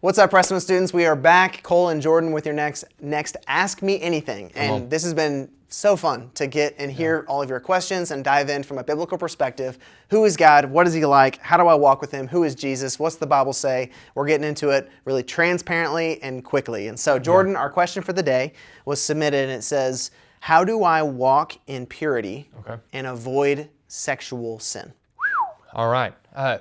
What's up, Prestonwood students? We are back, Cole and Jordan, with your next Ask Me Anything. And this has been so fun to get and hear all of your questions and dive in from a biblical perspective. Who is God? What is he like? How do I walk with him? Who is Jesus? What's the Bible say? We're getting into it really transparently and quickly. And so, Jordan, our question for the day was submitted, and it says, how do I walk in purity and avoid sexual sin? All right.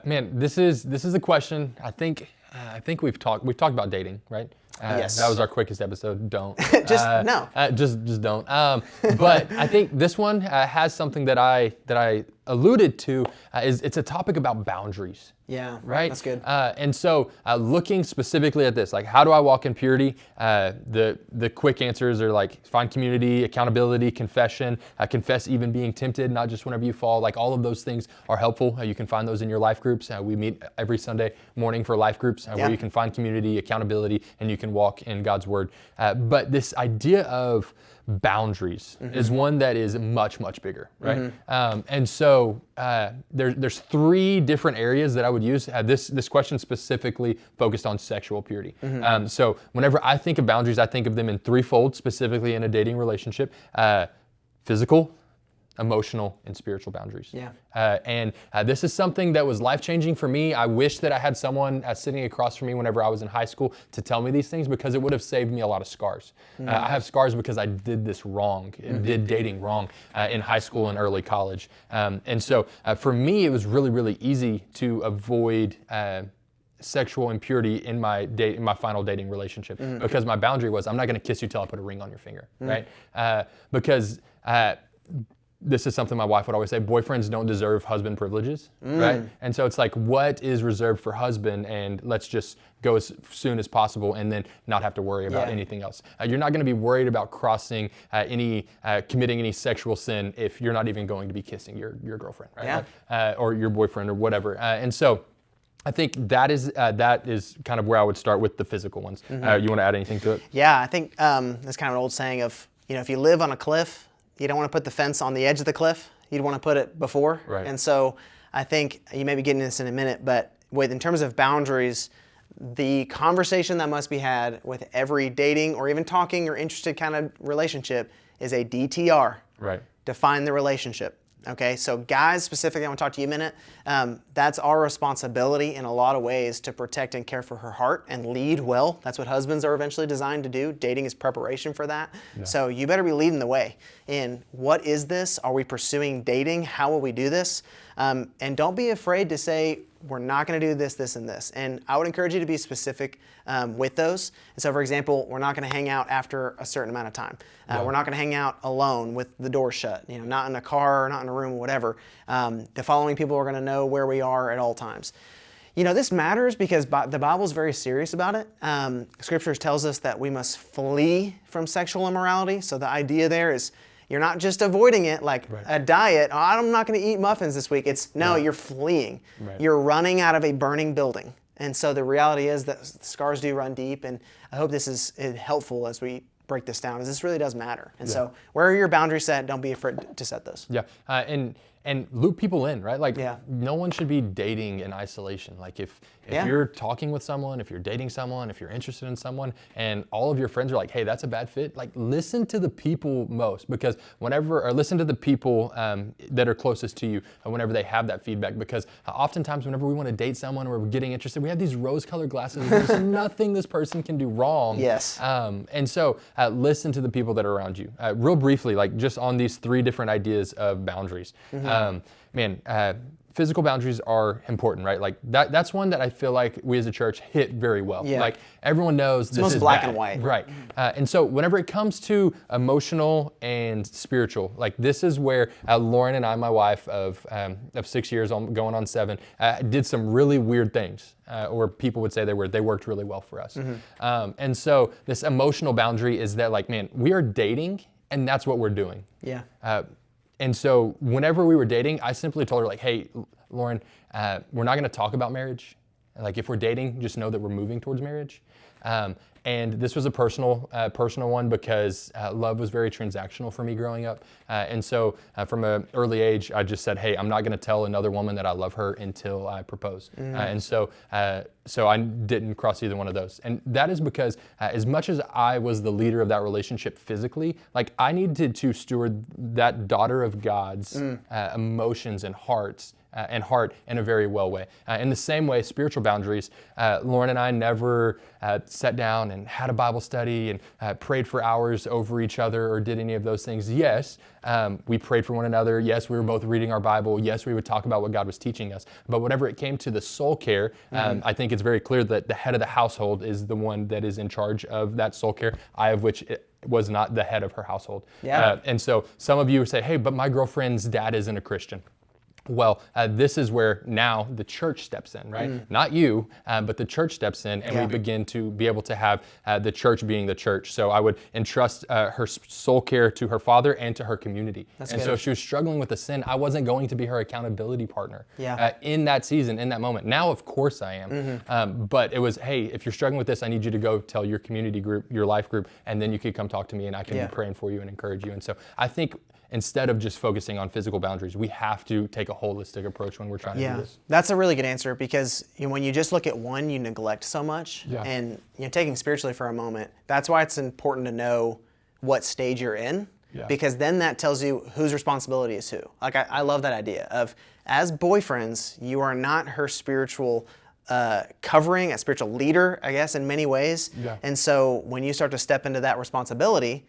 Man, this is a question I think we've talked about dating, right? Yes. That was our quickest episode. Don't. No. Just don't. But I think this one has something that I alluded to. It's a topic about boundaries. Yeah. Right. That's good. And so looking specifically at this, like, how do I walk in purity? The quick answers are like find community, accountability, confession, confess even being tempted, not just whenever you fall. Like, all of those things are helpful. You can find those in your life groups. We meet every Sunday morning for life groups where you can find community, accountability, and you can walk in God's word. But this idea of boundaries is one that is much, much bigger, right? And so there's three different areas that I would use. This question specifically focused on sexual purity. So whenever I think of boundaries, I think of them in threefold, specifically in a dating relationship: physical, emotional, and spiritual boundaries. And this is something that was life-changing for me. I wish that I had someone sitting across from me whenever I was in high school to tell me these things, because it would have saved me a lot of scars. I have scars because I did this wrong, did dating wrong in high school and early college. And so for me, it was really, really easy to avoid sexual impurity in my final dating relationship, because my boundary was, I'm not going to kiss you till I put a ring on your finger, right? Because this is something my wife would always say: boyfriends don't deserve husband privileges, right? And so it's like, what is reserved for husband, and let's just go as soon as possible and then not have to worry about anything else. You're not going to be worried about crossing committing any sexual sin if you're not even going to be kissing your girlfriend, right? Or your boyfriend or whatever. And so I think that is kind of where I would start with the physical ones. You want to add anything to it? Yeah, I think that's kind of an old saying of, if you live on a cliff, you don't want to put the fence on the edge of the cliff. You'd want to put it before. Right. And so I think you may be getting this in a minute, but in terms of boundaries, the conversation that must be had with every dating or even talking or interested kind of relationship is a DTR. Right. Define the relationship. Okay, so guys specifically, I want to talk to you a minute. That's our responsibility in a lot of ways to protect and care for her heart and lead well. That's what husbands are eventually designed to do. Dating is preparation for that. So you better be leading the way in what is this? Are we pursuing dating? How will we do this? And don't be afraid to say, we're not going to do this, this, and this. And I would encourage you to be specific with those. And so, for example, we're not going to hang out after a certain amount of time. We're not going to hang out alone with the door shut, not in a car or not in a room or whatever. The following people are going to know where we are at all times. This matters because the Bible is very serious about it. Scripture tells us that we must flee from sexual immorality. So the idea there is, you're not just avoiding it like a diet. Oh, I'm not going to eat muffins this week. It's you're fleeing. You're running out of a burning building. And so the reality is that scars do run deep. And I hope this is helpful as we break this down, because this really does matter. And so where are your boundaries set? Don't be afraid to set those. And loop people in, right? Like, no one should be dating in isolation. Like, if you're talking with someone, if you're dating someone, if you're interested in someone, and all of your friends are like, hey, that's a bad fit, like, listen to the people most, because listen to the people that are closest to you whenever they have that feedback, because oftentimes whenever we want to date someone or we're getting interested, we have these rose-colored glasses. There's nothing this person can do wrong. And so listen to the people that are around you. Real briefly, like, just on these three different ideas of boundaries. Physical boundaries are important, right? Like, that's one that I feel like we as a church hit very well. Like, everyone knows this is black bad. and white. Right. And so whenever it comes to emotional and spiritual, like, this is where Lauren and I, my wife of 6 years, going on 7, did some really weird things. Or people would say they worked really well for us. And so this emotional boundary is that, like, man, we are dating and that's what we're doing. And so whenever we were dating, I simply told her, like, hey, Lauren, we're not going to talk about marriage. Like if we're dating, just know that we're moving towards marriage. And this was a personal one because love was very transactional for me growing up. And so from an early age, I just said, hey, I'm not going to tell another woman that I love her until I propose. And so I didn't cross either one of those. And that is because as much as I was the leader of that relationship physically, like I needed to steward that daughter of God's emotions and heart in a very well way. In the same way, spiritual boundaries, Lauren and I never sat down and had a Bible study and prayed for hours over each other or did any of those things. Yes, we prayed for one another. Yes, we were both reading our Bible. Yes, we would talk about what God was teaching us. But whenever it came to the soul care, I think it's very clear that the head of the household is the one that is in charge of that soul care, I of which was not the head of her household. Yeah. And so some of you say, hey, but my girlfriend's dad isn't a Christian. Well, this is where now the church steps in, right? Not you, but the church steps in, and we begin to be able to have the church being the church. So I would entrust her soul care to her father and to her community. That's and good. so if she was struggling with a sin, I wasn't going to be her accountability partner in that season, in that moment. Now, of course I am. But it was, hey, if you're struggling with this, I need you to go tell your community group, your life group, and then you could come talk to me and I can be praying for you and encourage you. And so I think instead of just focusing on physical boundaries, we have to take a holistic approach when we're trying to do this. That's a really good answer because when you just look at one, you neglect so much. And taking spiritually for a moment, that's why it's important to know what stage you're in because then that tells you whose responsibility is who. Like I love that idea of as boyfriends, you are not her spiritual covering, a spiritual leader, I guess, in many ways. And so when you start to step into that responsibility,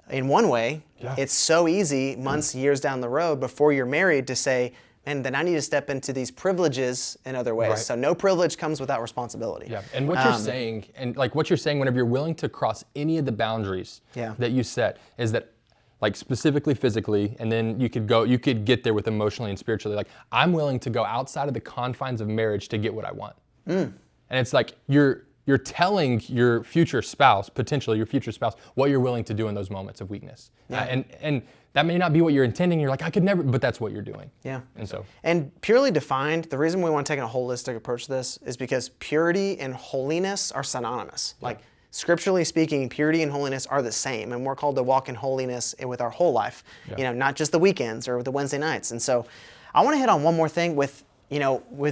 in one way, it's so easy months, years down the road before you're married to say, man, then I need to step into these privileges in other ways. So no privilege comes without responsibility. And what you're saying, and like what you're saying, whenever you're willing to cross any of the boundaries that you set, is that like specifically physically, and then you could get there with emotionally and spiritually. Like I'm willing to go outside of the confines of marriage to get what I want. And it's like you're telling your future spouse, potentially your future spouse, what you're willing to do in those moments of weakness. And that may not be what you're intending. You're like, I could never, but that's what you're doing. And purely defined, the reason we want to take a holistic approach to this is because purity and holiness are synonymous. Like scripturally speaking, purity and holiness are the same, and we're called to walk in holiness with our whole life. Not just the weekends or the Wednesday nights. And so I want to hit on one more thing with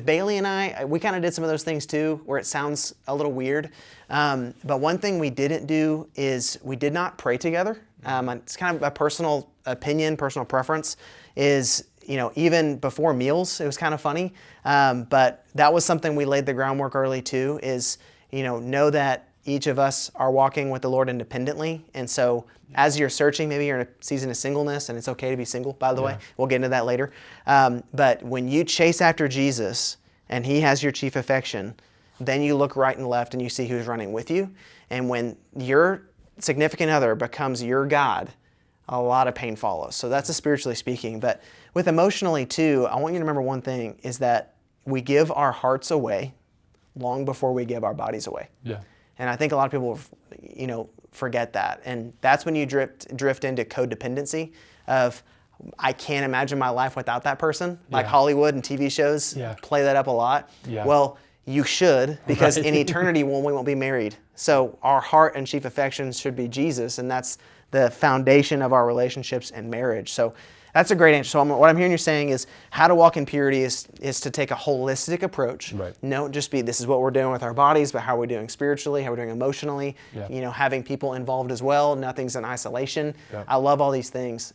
Bailey and I, we kind of did some of those things too, where it sounds a little weird. But one thing we didn't do is we did not pray together. It's kind of a personal opinion, personal preference, is, even before meals, it was kind of funny. But that was something we laid the groundwork early too, is, know that each of us are walking with the Lord independently. And so as you're searching, maybe you're in a season of singleness, and it's okay to be single, by the way. We'll get into that later. But when you chase after Jesus and he has your chief affection, then you look right and left and you see who's running with you. And when your significant other becomes your God, a lot of pain follows. So that's a spiritually speaking. But with emotionally too, I want you to remember one thing is that we give our hearts away long before we give our bodies away. And I think a lot of people, forget that. And that's when you drift into codependency of, I can't imagine my life without that person. Like Hollywood and TV shows play that up a lot. Well, you should, because in eternity we won't be married. So our heart and chief affection should be Jesus, and that's the foundation of our relationships and marriage. So that's a great answer. So what I'm hearing you saying is how to walk in purity is to take a holistic approach. Don't just be, this is what we're doing with our bodies, but how are we doing spiritually, how are we doing emotionally, having people involved as well. Nothing's in isolation. I love all these things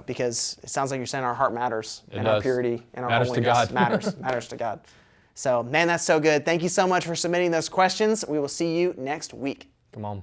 because it sounds like you're saying our heart matters, and our purity and our holiness matters to God. So, man, that's so good. Thank you so much for submitting those questions. We will see you next week. Come on.